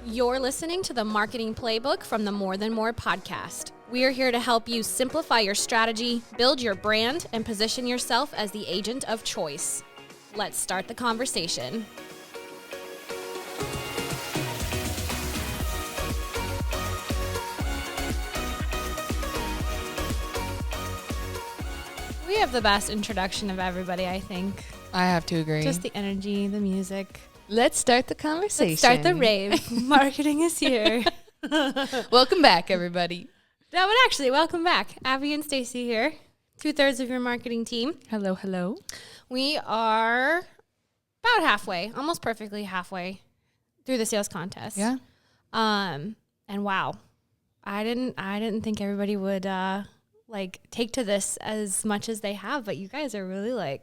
You're listening to the Marketing Playbook from the More Than More podcast. We are here to help you simplify your strategy, build your brand, and position yourself as the agent of choice. Let's start the conversation. We have the best introduction of everybody, I think. I have to agree. Just the energy, the music. Let's start the conversation. Let's start the rave. Marketing is here. Welcome back, everybody. No, but actually, welcome back. Abbie and Staci here, 2/3 of your marketing team. Hello, hello. We are about halfway, almost perfectly halfway through the sales contest. Yeah. And wow, I didn't think everybody would take to this as much as they have, but you guys are really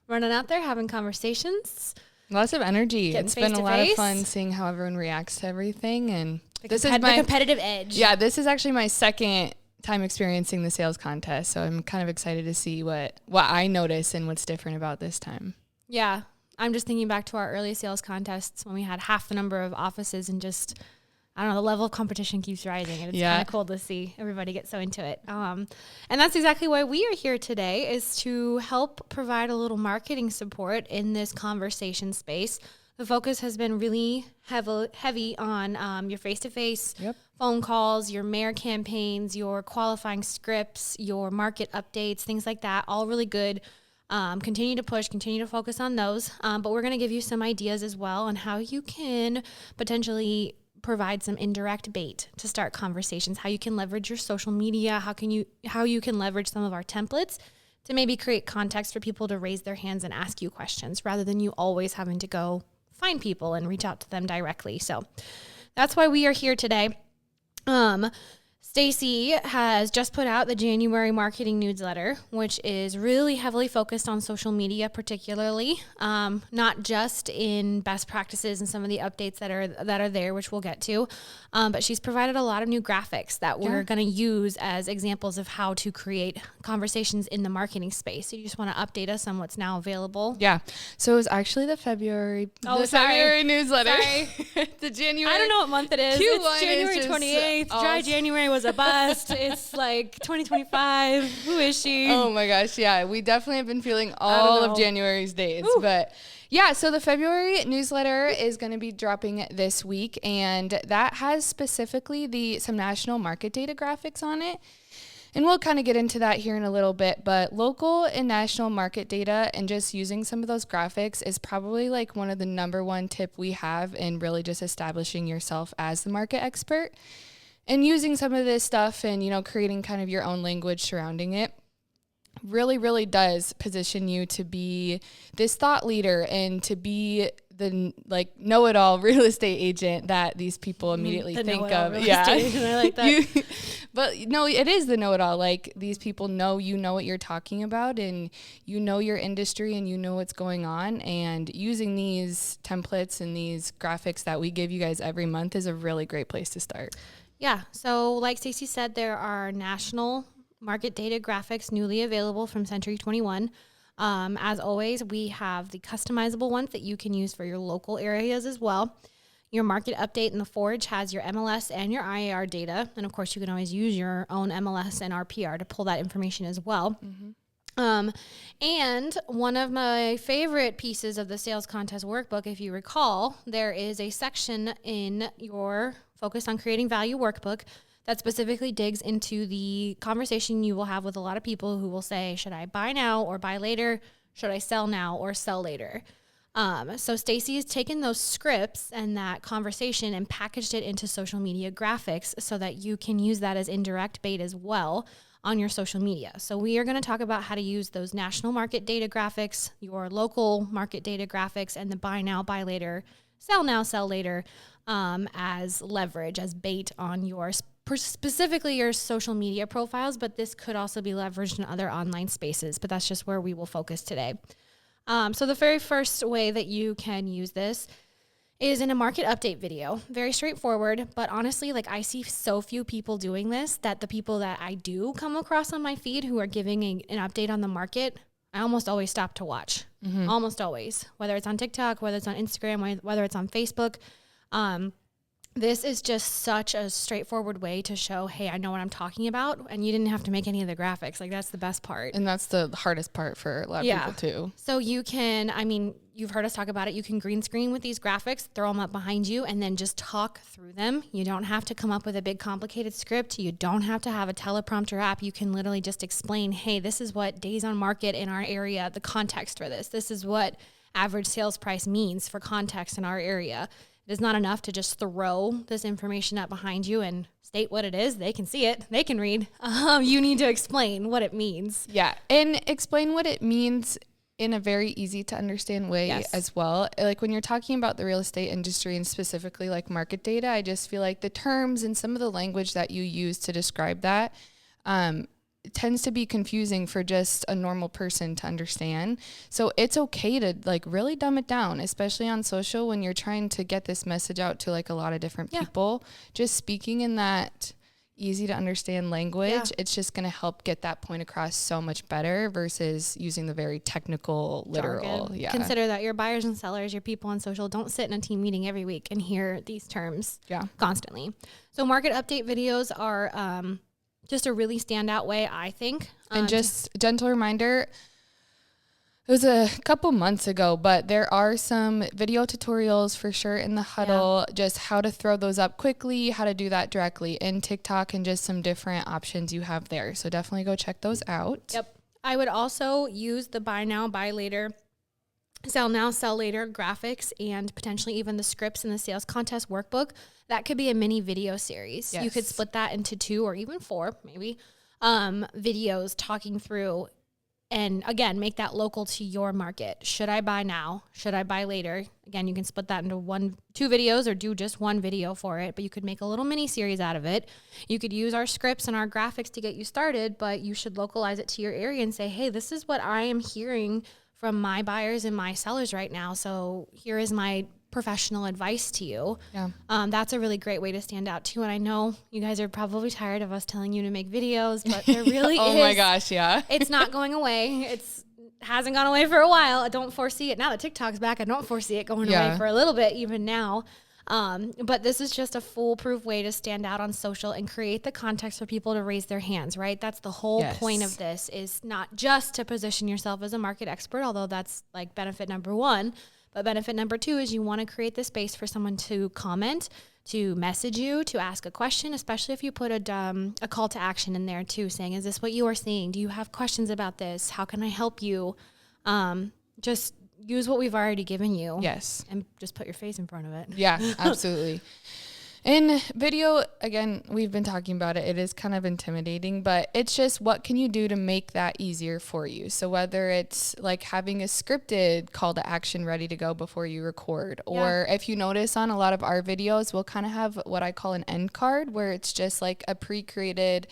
running out there having conversations. Lots of energy. Getting it's been a lot face-to-face. of fun seeing how everyone reacts to everything, and This is my competitive edge. Yeah, this is actually my second time experiencing the sales contest, so I'm kind of excited to see what I notice and what's different about this time. Yeah. I'm just thinking back to our early sales contests when we had half the number of offices and just, I don't know, the level of competition keeps rising, and it's kind of cool to see everybody get so into it. And that's exactly why we are here today, is to help provide a little marketing support in this conversation space. The focus has been really heavy on your face-to-face phone calls, your mayor campaigns, your qualifying scripts, your market updates, things like that, all really good. Continue to push, continue to focus on those. But we're going to give you some ideas as well on how you can potentially provide some indirect bait to start conversations, how you can leverage your social media, how you can leverage some of our templates to maybe create context for people to raise their hands and ask you questions rather than you always having to go find people and reach out to them directly. So that's why we are here today. Staci has just put out the January marketing newsletter, which is really heavily focused on social media, particularly, not just in best practices and some of the updates that are there, which we'll get to, but she's provided a lot of new graphics that we're going to use as examples of how to create conversations in the marketing space. So you just want to update us on what's now available? Yeah. So it was actually the February newsletter. Sorry. The January. I don't know what month it is. Q1 It's January 28th. Dry January was a bust. It's like 2025. Who is she? Oh my gosh, yeah. We definitely have been feeling all of January's days. Ooh. But yeah, so the February newsletter is going to be dropping this week, and that has specifically some national market data graphics on it. And we'll kind of get into that here in a little bit, but local and national market data and just using some of those graphics is probably like one of the number one tip we have in really just establishing yourself as the market expert. And using some of this stuff and, creating kind of your own language surrounding it really, really does position you to be this thought leader and to be the know-it-all real estate agent that these people immediately think of. Yeah, I like that. But no, it is the know-it-all. Like, these people know what you're talking about, and you know your industry, and you know what's going on. And using these templates and these graphics that we give you guys every month is a really great place to start. Yeah. So like Staci said, there are national market data graphics newly available from Century 21. As always, we have the customizable ones that you can use for your local areas as well. Your market update in the Forge has your MLS and your IAR data. And of course, you can always use your own MLS and RPR to pull that information as well. Mm-hmm. And one of my favorite pieces of the sales contest workbook, if you recall, there is a section in your Focus on Creating Value workbook that specifically digs into the conversation you will have with a lot of people who will say, should I buy now or buy later? Should I sell now or sell later? So Staci has taken those scripts and that conversation and packaged it into social media graphics so that you can use that as indirect bait as well on your social media. So we are going to talk about how to use those national market data graphics, your local market data graphics, and the buy now, buy later, sell now, sell later as leverage, as bait on your specifically your social media profiles, but this could also be leveraged in other online spaces, but that's just where we will focus today. So the very first way that you can use this is in a market update video. Very straightforward, but honestly, I see so few people doing this that the people that I do come across on my feed who are giving an update on the market, I almost always stop to watch. Mm-hmm. Almost always, whether it's on TikTok, whether it's on Instagram, whether it's on Facebook. This is just such a straightforward way to show, hey, I know what I'm talking about. And you didn't have to make any of the graphics. Like, that's the best part. And that's the hardest part for a lot of people too. So you can, I mean, you've heard us talk about it. You can green screen with these graphics, throw them up behind you, and then just talk through them. You don't have to come up with a big complicated script. You don't have to have a teleprompter app. You can literally just explain, hey, this is what days on market in our area, the context for this. This is what average sales price means for context in our area. It is not enough to just throw this information up behind you and state what it is. They can see it. They can read. You need to explain what it means. Yeah. And explain what it means in a very easy to understand way as well. Like when you're talking about the real estate industry and specifically like market data, I just feel like the terms and some of the language that you use to describe that, it tends to be confusing for just a normal person to understand. So it's okay to like really dumb it down, especially on social when you're trying to get this message out to like a lot of different people. Just speaking in that easy to understand language, it's just going to help get that point across so much better versus using the very technical, literal. Yeah. Consider that your buyers and sellers, your people on social, don't sit in a team meeting every week and hear these terms constantly. So market update videos are just a really standout way, I think. And just a gentle reminder, it was a couple months ago, but there are some video tutorials for sure in the huddle, just how to throw those up quickly, how to do that directly in TikTok, and just some different options you have there. So definitely go check those out. Yep. I would also use the buy now, buy later, sell now, sell later graphics, and potentially even the scripts in the sales contest workbook. That could be a mini video series. You could split that into 2 or even 4, maybe, videos talking through, and again, make that local to your market. Should I buy now? Should I buy later? Again, you can split that into 2 videos or do just one video for it, but you could make a little mini series out of it. You could use our scripts and our graphics to get you started, but you should localize it to your area and say, hey, this is what I am hearing from my buyers and my sellers right now. So here is my professional advice to you. That's a really great way to stand out too. And I know you guys are probably tired of us telling you to make videos, but there really is. Oh my gosh, yeah. It's not going away. It's hasn't gone away for a while. I don't foresee it now that TikTok's back. I don't foresee it going away for a little bit even now. But this is just a foolproof way to stand out on social and create the context for people to raise their hands, right? That's the whole point of this, is not just to position yourself as a market expert, although that's like benefit number 1. But benefit number 2 is you want to create the space for someone to comment, to message you, to ask a question, especially if you put a call to action in there too, saying, is this what you are seeing? Do you have questions about this? How can I help you? Just use what we've already given you. Yes. And just put your face in front of it. Yeah, absolutely. In video, again, we've been talking about it. It is kind of intimidating, but it's just what can you do to make that easier for you? So whether it's like having a scripted call to action ready to go before you record, or if you notice on a lot of our videos, we'll kind of have what I call an end card, where it's just like a pre-created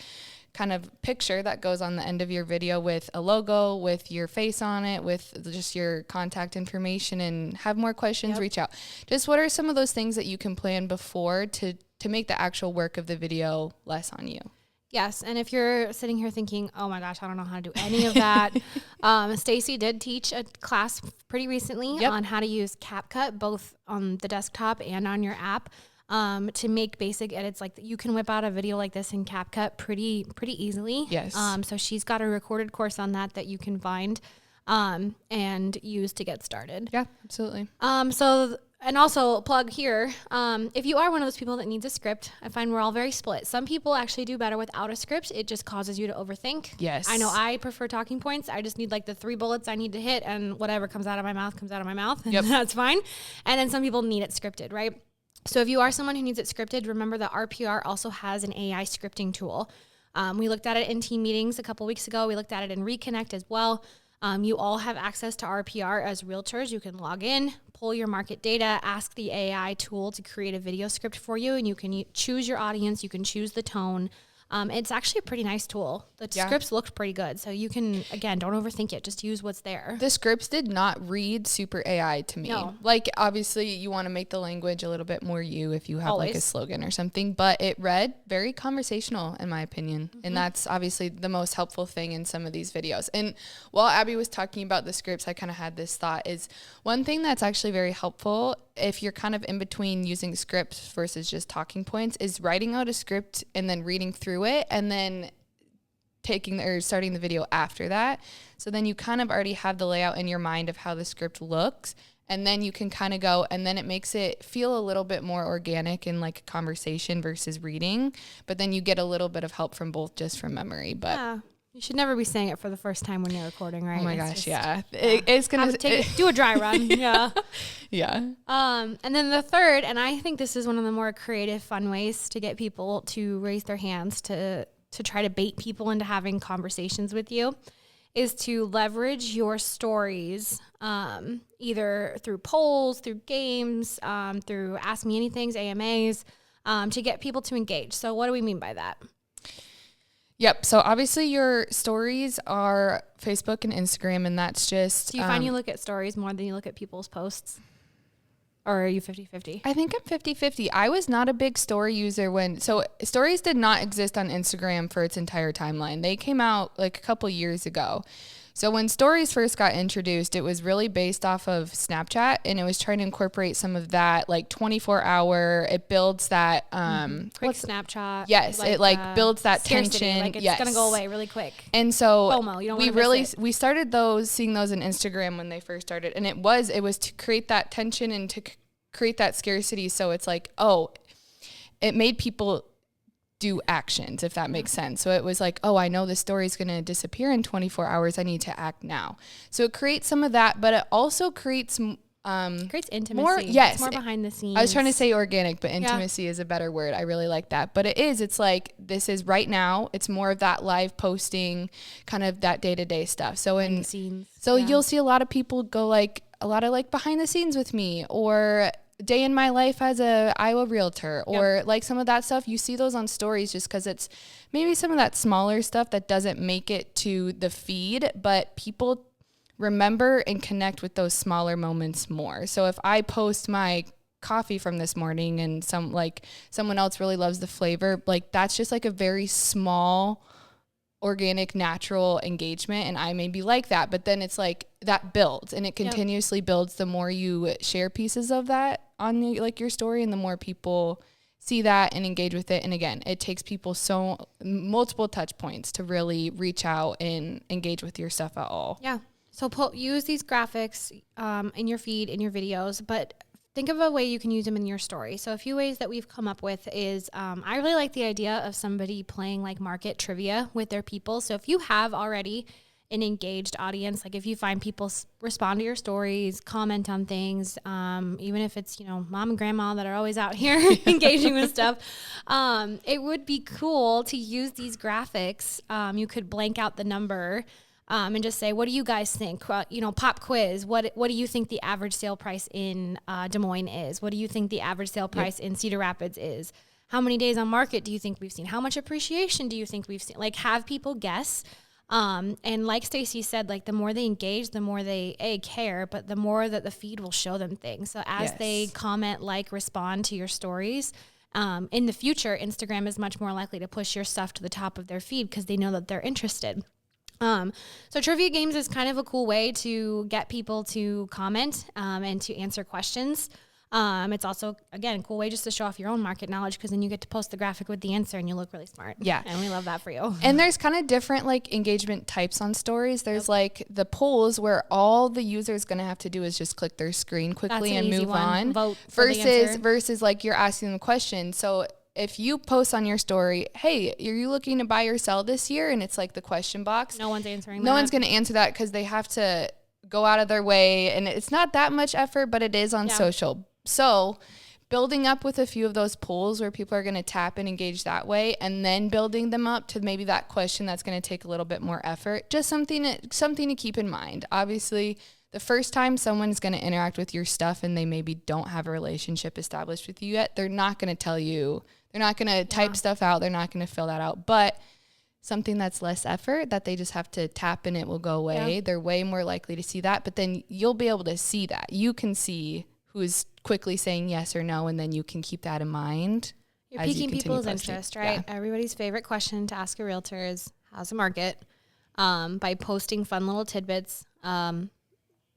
kind of picture that goes on the end of your video with a logo, with your face on it, with just your contact information. And have more questions, reach out. Just what are some of those things that you can plan before to make the actual work of the video less on you? Yes, and if you're sitting here thinking, oh my gosh, I don't know how to do any of that, Staci did teach a class pretty recently on how to use CapCut, both on the desktop and on your app. To make basic edits. Like, you can whip out a video like this in CapCut pretty easily. Yes. So she's got a recorded course on that you can find and use to get started. Yeah, absolutely. And also plug here, if you are one of those people that needs a script, I find we're all very split. Some people actually do better without a script. It just causes you to overthink. Yes. I know I prefer talking points. I just need like the 3 bullets I need to hit, and whatever comes out of my mouth comes out of my mouth. And that's fine. And then some people need it scripted, right? So if you are someone who needs it scripted, remember that RPR also has an AI scripting tool. We looked at it in team meetings a couple weeks ago. We looked at it in Reconnect as well. You all have access to RPR as realtors. You can log in, pull your market data, ask the AI tool to create a video script for you, and you can choose your audience. You can choose the tone. It's actually a pretty nice tool. The scripts looked pretty good. So you can, again, don't overthink it. Just use what's there. The scripts did not read super AI to me. No. Like, obviously, you want to make the language a little bit more you if you have like a slogan or something. But it read very conversational, in my opinion. Mm-hmm. And that's obviously the most helpful thing in some of these videos. And while Abbie was talking about the scripts, I kind of had this thought is one thing that's actually very helpful if you're kind of in between using scripts versus just talking points, is writing out a script and then reading through it and then starting the video after that. So then you kind of already have the layout in your mind of how the script looks, and then you can kind of go, and then it makes it feel a little bit more organic in like a conversation versus reading, but then you get a little bit of help from both just from memory. But yeah. You should never be saying it for the first time when you're recording, right? Oh my gosh, yeah. It's going to do a dry run. Yeah. Yeah. And then the third, and I think this is one of the more creative, fun ways to get people to raise their hands to try to bait people into having conversations with you, is to leverage your stories, either through polls, through games, through Ask Me Anythings, AMAs, to get people to engage. So what do we mean by that? Yep. So obviously your stories are Facebook and Instagram, and that's just... Do you find you look at stories more than you look at people's posts? Or are you 50-50? I think I'm 50-50. I was not a big story user so stories did not exist on Instagram for its entire timeline. They came out like a couple years ago. So when stories first got introduced, it was really based off of Snapchat, and it was trying to incorporate some of that like 24-hour, it builds that quick Snapchat. Yes, it like builds that scarcity, tension. Like it's gonna go away really quick. And so FOMO, you don't we started seeing those in Instagram when they first started, and it was to create that tension and to create that scarcity. So it's like, it made people do actions, if that makes sense. So it was like, I know this story is going to disappear in 24 hours. I need to act now. So it creates some of that, but it also creates intimacy. It's more behind the scenes. I was trying to say organic, but intimacy is a better word. I really like that. But it's like, this is right now. It's more of that live posting, kind of that day-to-day stuff. So you'll see a lot of people go like a lot of like behind the scenes with me, or day in my life as a Iowa realtor, or like some of that stuff. You see those on stories just because it's maybe some of that smaller stuff that doesn't make it to the feed, but people remember and connect with those smaller moments more. So if I post my coffee from this morning and someone else really loves the flavor, like that's just like a very small, organic, natural engagement, and I maybe like that, but then it's like that builds, and it continuously builds the more you share pieces of that on your story, and the more people see that and engage with it. And again, it takes people multiple touch points to really reach out and engage with your stuff at all. Yeah. So use these graphics in your feed, in your videos, but think of a way you can use them in your story. So a few ways that we've come up with is I really like the idea of somebody playing like market trivia with their people. So if you have already an engaged audience, like if you find people respond to your stories, comment on things, even if it's, mom and grandma that are always out here engaging with stuff, it would be cool to use these graphics. You could blank out the number and just say, what do you guys think? Pop quiz. What do you think the average sale price in Des Moines is? What do you think the average sale price in Cedar Rapids is? How many days on market do you think we've seen? How much appreciation do you think we've seen? Like, have people guess. And like Staci said, like the more they engage, the more they care, but the more that the feed will show them things. So as they comment, respond to your stories, in the future, Instagram is much more likely to push your stuff to the top of their feed because they know that they're interested. So trivia games is kind of a cool way to get people to comment and to answer questions. It's also, again, a cool way just to show off your own market knowledge, because then you get to post the graphic with the answer and you look really smart. Yeah. And we love that for you. And there's kind of different engagement types on stories. There's the polls where all the user is going to have to do is just click their screen quickly and move on. Vote versus you're asking them a question. So if you post on your story, hey, are you looking to buy or sell this year? And it's like the question box. No one's answering that. No one's going to answer that because they have to go out of their way. And it's not that much effort, but it is on social. So building up with a few of those polls where people are going to tap and engage that way, and then building them up to maybe that question that's going to take a little bit more effort. Just something to keep in mind. Obviously, the first time someone's going to interact with your stuff and they maybe don't have a relationship established with you yet, they're not going to tell you. They're not going to type stuff out. They're not going to fill that out. But something that's less effort that they just have to tap and it will go away. Yeah. They're way more likely to see that. But then you'll be able to see that. You can see who's quickly saying yes or no, and then you can keep that in mind. You're piquing people's interest, right? Yeah. Everybody's favorite question to ask a realtor is, how's the market? By posting fun little tidbits.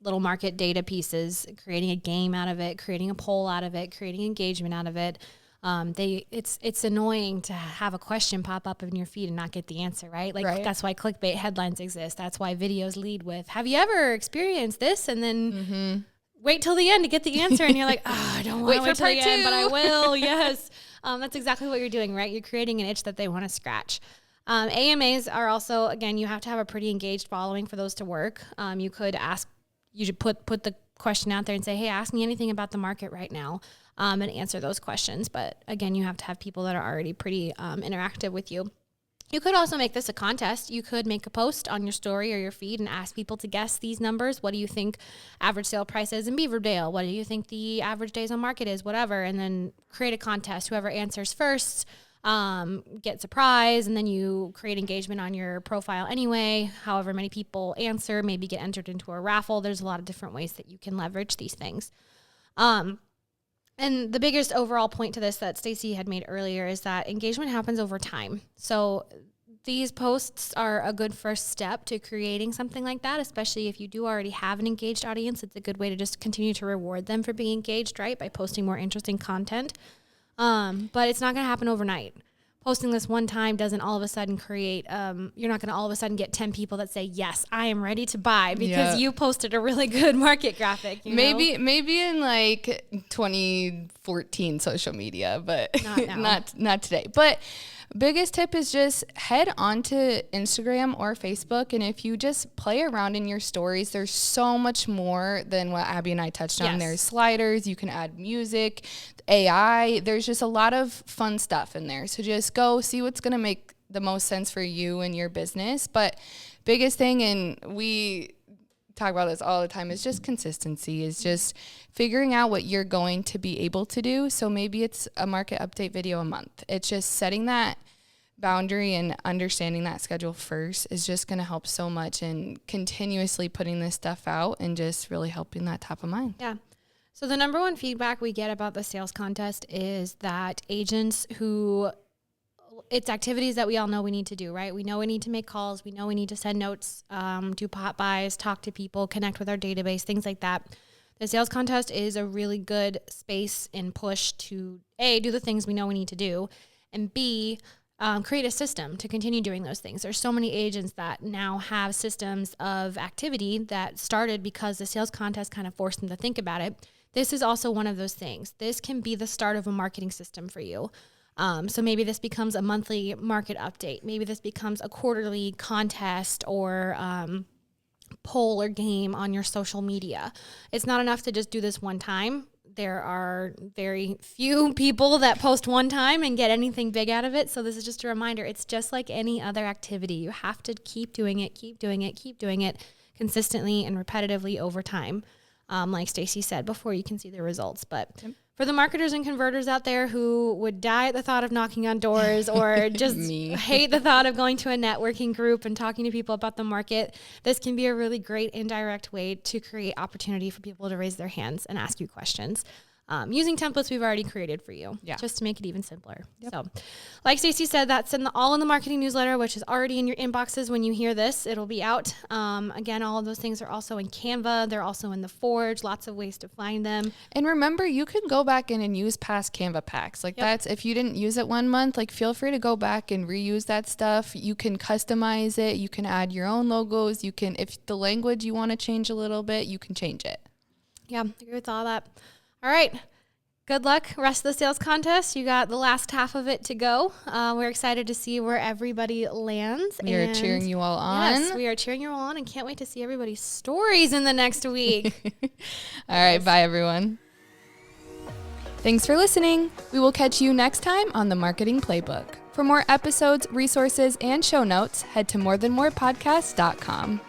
little market data pieces, creating a game out of it, creating a poll out of it, creating engagement out of it. It's annoying to have a question pop up in your feed and not get the answer, right? Like that's why clickbait headlines exist. That's why videos lead with, have you ever experienced this? And then wait till the end to get the answer. And you're like, I don't want to wait till the end, but I will. Yes. That's exactly what you're doing, right? You're creating an itch that they want to scratch. AMAs are also, again, you have to have a pretty engaged following for those to work. You should put the question out there and say, hey, ask me anything about the market right now, and answer those questions. But again, you have to have people that are already pretty interactive with you. You could also make this a contest. You could make a post on your story or your feed and ask people to guess these numbers. What do you think average sale price is in Beaverdale? What do you think the average days on market is? Whatever. And then create a contest. Whoever answers first gets a prize, and then you create engagement on your profile anyway. However many people answer, maybe get entered into a raffle. There's a lot of different ways that you can leverage these things. And the biggest overall point to this that Staci had made earlier is that engagement happens over time. So these posts are a good first step to creating something like that, especially if you do already have an engaged audience. It's a good way to just continue to reward them for being engaged, right? By posting more interesting content. But it's not going to happen overnight. Posting this one time doesn't all of a sudden create, you're not going to all of a sudden get 10 people that say, yes, I am ready to buy because you posted a really good market graphic. Maybe in like 2014 social media, but not today. But biggest tip is just head onto Instagram or Facebook. And if you just play around in your stories, there's so much more than what Abbie and I touched on. There's sliders, you can add music, AI. There's just a lot of fun stuff in there. So just go see what's going to make the most sense for you and your business. But biggest thing, and we talk about this all the time, is just consistency, is just figuring out what you're going to be able to do. So maybe it's a market update video a month. It's just setting that boundary and understanding that schedule first is just going to help so much, and continuously putting this stuff out and just really helping that top of mind. Yeah. So the number one feedback we get about the sales contest is that agents it's activities that we all know we need to do, right? We know we need to make calls. We know we need to send notes, do pop buys, talk to people, connect with our database, things like that. The sales contest is a really good space and push to A, do the things we know we need to do, and B, create a system to continue doing those things. There's so many agents that now have systems of activity that started because the sales contest kind of forced them to think about it. This is also one of those things. This can be the start of a marketing system for you. So maybe this becomes a monthly market update. Maybe this becomes a quarterly contest or poll or game on your social media. It's not enough to just do this one time. There are very few people that post one time and get anything big out of it. So this is just a reminder. It's just like any other activity. You have to keep doing it consistently and repetitively over time. Like Staci said, before you can see the results. But for the marketers and converters out there who would die at the thought of knocking on doors or just hate the thought of going to a networking group and talking to people about the market, this can be a really great indirect way to create opportunity for people to raise their hands and ask you questions. Using templates we've already created for you, just to make it even simpler. So like Staci said, that's all in the marketing newsletter, which is already in your inboxes when you hear this. It'll be out. Again, all of those things are also in Canva. They're also in the Forge, lots of ways to find them. And remember, you can go back in and use past Canva packs. Like that's, if you didn't use it one month, like feel free to go back and reuse that stuff. You can customize it. You can add your own logos. You can, if the language you want to change a little bit, you can change it. Yeah, I agree with all that. All right. Good luck. Rest of the sales contest. You got the last half of it to go. We're excited to see where everybody lands. We are cheering you all on. Yes, we are cheering you all on and can't wait to see everybody's stories in the next week. All right. Bye, everyone. Thanks for listening. We will catch you next time on the Marketing Playbook. For more episodes, resources, and show notes, head to morethanmorepodcast.com.